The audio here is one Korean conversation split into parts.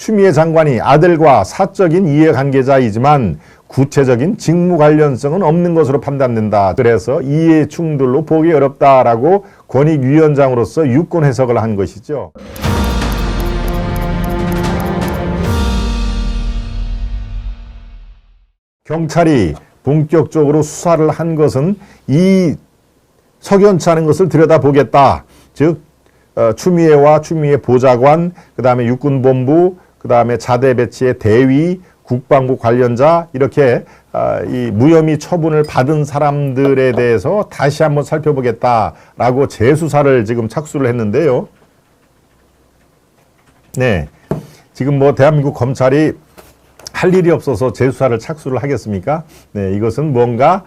추미애 장관이 아들과 사적인 이해관계자이지만 구체적인 직무 관련성은 없는 것으로 판단된다. 그래서 이해 충돌로 보기 어렵다라고 권익위원장으로서 유권 해석을 한 것이죠. 경찰이 본격적으로 수사를 한 것은 이 석연치 않은 것을 들여다보겠다. 즉 추미애와 추미애 보좌관, 그 다음에 육군본부, 그 다음에 자대 배치의 대위, 국방부 관련자 이렇게 이 무혐의 처분을 받은 사람들에 대해서 다시 한번 살펴보겠다라고 재수사를 지금 착수를 했는데요. 네, 지금 뭐 대한민국 검찰이 할 일이 없어서 재수사를 착수를 하겠습니까? 네, 이것은 뭔가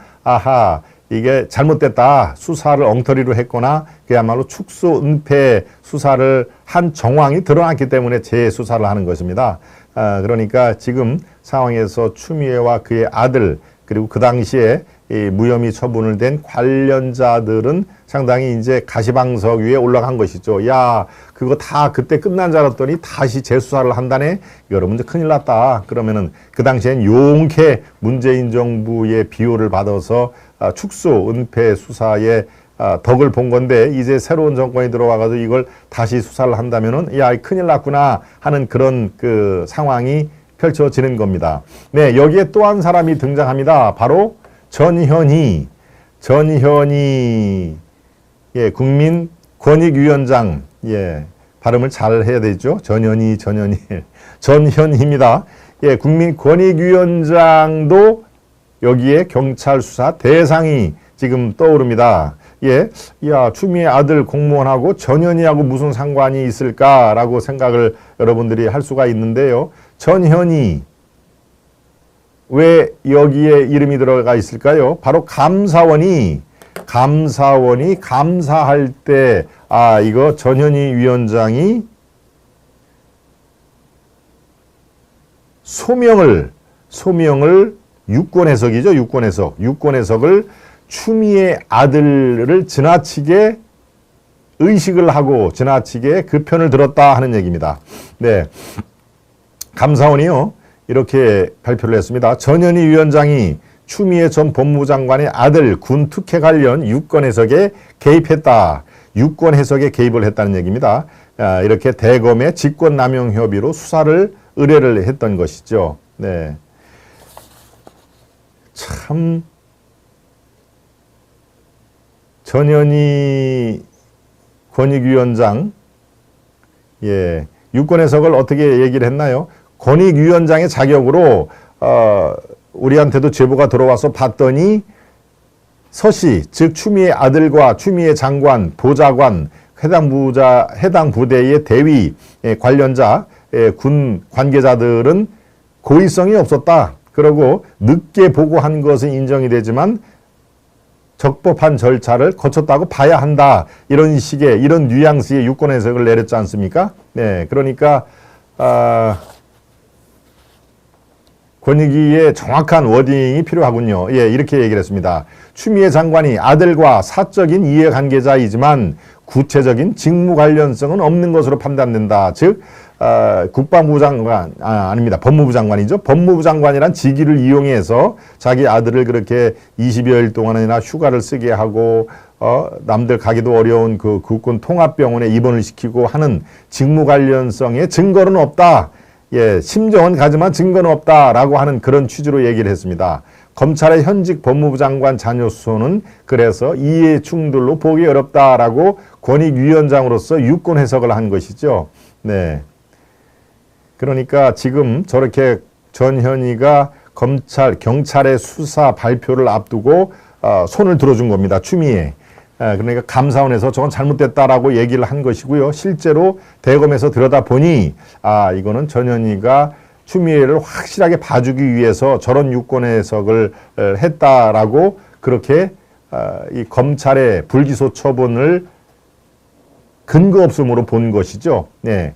이게 잘못됐다. 수사를 엉터리로 했거나 그야말로 축소 은폐 수사를 한 정황이 드러났기 때문에 재수사를 하는 것입니다. 그러니까 지금 상황에서 추미애와 그의 아들 그리고 그 당시에 이 무혐의 처분을 된 관련자들은 상당히 이제 가시방석 위에 올라간 것이죠. 야, 그거 다 그때 끝난 줄 알았더니 다시 재수사를 한다네. 여러분들 큰일 났다. 그러면은 그 당시엔 용케 문재인 정부의 비호를 받아서 축소 은폐 수사에 덕을 본 건데 이제 새로운 정권이 들어와가지고 이걸 다시 수사를 한다면은 야, 큰일 났구나 하는 그런 그 상황이 펼쳐지는 겁니다. 네, 여기에 또 한 사람이 등장합니다. 바로 전현희, 예, 국민권익위원장, 예, 발음을 잘 해야 되죠. 전현희입니다. 예, 국민권익위원장도 여기에 경찰 수사 대상이 지금 떠오릅니다. 예, 야, 추미애 아들 공무원하고 전현희하고 무슨 상관이 있을까라고 생각을 여러분들이 할 수가 있는데요. 전현희, 왜 여기에 이름이 들어가 있을까요? 바로 감사원이 감사할 때, 이거 전현희 위원장이 소명을 유권 해석을 추미애 아들을 지나치게 의식을 하고 지나치게 그 편을 들었다 하는 얘기입니다. 네. 감사원이요, 이렇게 발표를 했습니다. 전현희 위원장이 추미애 전 법무부 장관의 아들 군 특혜 관련 유권 해석에 개입했다. 유권 해석에 개입을 했다는 얘기입니다. 이렇게 대검의 직권남용 협의로 수사를 의뢰를 했던 것이죠. 네. 참 전현희 권익위원장, 예, 유권 해석을 어떻게 얘기를 했나요? 권익위원장의 자격으로 우리한테도 제보가 들어와서 봤더니 서씨, 즉 추미애 아들과 추미애 장관, 보좌관, 해당 부대의 대위 관련자, 군 관계자들은 고의성이 없었다. 그리고 늦게 보고한 것은 인정이 되지만 적법한 절차를 거쳤다고 봐야 한다. 이런 식의, 이런 뉘앙스의 유권 해석을 내렸지 않습니까? 네, 그러니까 권익위의 정확한 워딩이 필요하군요. 예, 이렇게 얘기를 했습니다. 추미애 장관이 아들과 사적인 이해관계자이지만 구체적인 직무 관련성은 없는 것으로 판단된다. 즉 국방부 장관, 아닙니다. 법무부 장관이죠. 법무부 장관이란 직위를 이용해서 자기 아들을 그렇게 20여일 동안이나 휴가를 쓰게 하고 남들 가기도 어려운 그 국군 통합병원에 입원을 시키고 하는 직무 관련성의 증거는 없다. 예, 심정은 가지만 증거는 없다라고 하는 그런 취지로 얘기를 했습니다. 검찰의 현직 법무부 장관 자녀 수소는 그래서 이해 충돌로 보기 어렵다라고 권익위원장으로서 유권 해석을 한 것이죠. 네. 그러니까 지금 저렇게 전현희가 경찰의 수사 발표를 앞두고 손을 들어준 겁니다. 추미애. 그러니까 감사원에서 저건 잘못됐다라고 얘기를 한 것이고요. 실제로 대검에서 들여다보니 이거는 전현희가 추미애를 확실하게 봐주기 위해서 저런 유권 해석을 했다라고 그렇게 이 검찰의 불기소 처분을 근거 없음으로 본 것이죠. 네.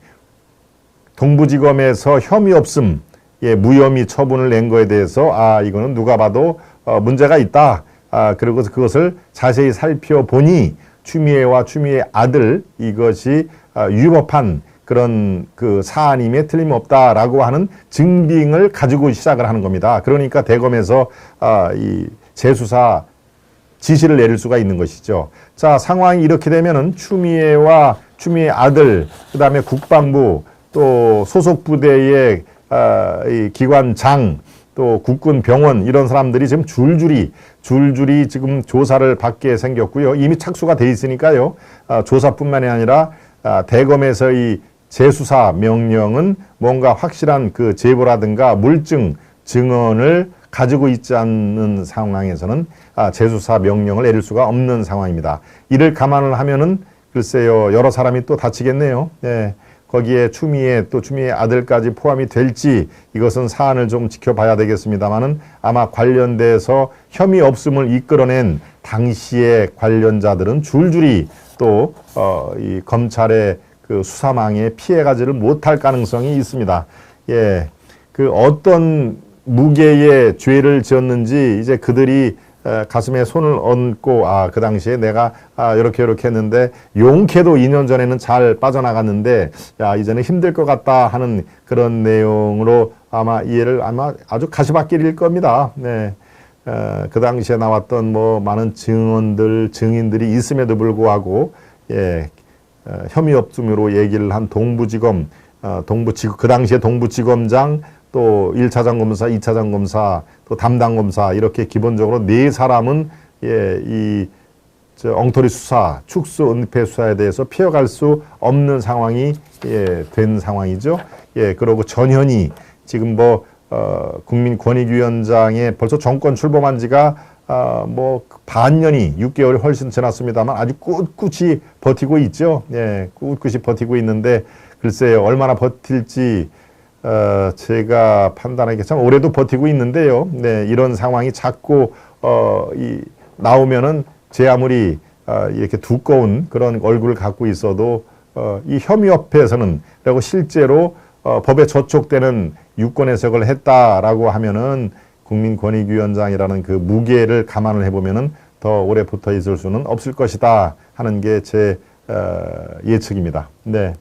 동부지검에서 혐의 없음, 예, 무혐의 처분을 낸 거에 대해서 이거는 누가 봐도 문제가 있다. 그리고 그것을 자세히 살펴보니 추미애와 추미애 아들 이것이 위법한 그런 그 사안임에 틀림없다라고 하는 증빙을 가지고 시작을 하는 겁니다. 그러니까 대검에서 이 재수사 지시를 내릴 수가 있는 것이죠. 자, 상황이 이렇게 되면은 추미애와 추미애 아들, 그다음에 국방부, 또 소속 부대의 이 기관장, 또 국군 병원 이런 사람들이 지금 줄줄이 지금 조사를 받게 생겼고요. 이미 착수가 돼 있으니까요. 조사뿐만이 아니라 대검에서 이 재수사 명령은 뭔가 확실한 그 제보라든가 물증, 증언을 가지고 있지 않는 상황에서는 재수사 명령을 내릴 수가 없는 상황입니다. 이를 감안을 하면은 글쎄요, 여러 사람이 또 다치겠네요. 네. 거기에 추미애 또 추미애 아들까지 포함이 될지 이것은 사안을 좀 지켜봐야 되겠습니다만은 아마 관련돼서 혐의 없음을 이끌어낸 당시의 관련자들은 줄줄이 또 이 검찰의 그 수사망에 피해가지를 못할 가능성이 있습니다. 예, 그 어떤 무게의 죄를 지었는지 이제 그들이 가슴에 손을 얹고 그 당시에 내가 이렇게 했는데 용케도 2년 전에는 잘 빠져나갔는데 이제는 힘들 것 같다 하는 그런 내용으로 아마 이해를 아주 가시밭길일 겁니다. 네. 그 당시에 나왔던 뭐 많은 증인들이 있음에도 불구하고 혐의 없음으로 얘기를 한 동부지검 그 당시에 동부지검장 또 1차장 검사, 2차장 검사, 또 담당 검사 이렇게 기본적으로 4사람은 이 엉터리 수사, 축소, 은폐 수사에 대해서 피해갈 수 없는 상황이 된 상황이죠. 그리고 전현희 지금 뭐 국민권익위원장의 벌써 정권 출범한 지가 뭐 반년이 6개월이 훨씬 지났습니다만 아주 꿋꿋이 버티고 있죠. 꿋꿋이 버티고 있는데 글쎄요 얼마나 버틸지 제가 판단하기 참 올해도 버티고 있는데요. 네, 이런 상황이 자꾸 나오면은 제 아무리 이렇게 두꺼운 그런 얼굴을 갖고 있어도 이 혐의협회에서는 그리고 실제로 법에 저촉되는 유권 해석을 했다라고 하면은 국민권익위원장이라는 그 무게를 감안을 해보면은 더 오래 붙어 있을 수는 없을 것이다 하는 게 제 예측입니다. 네.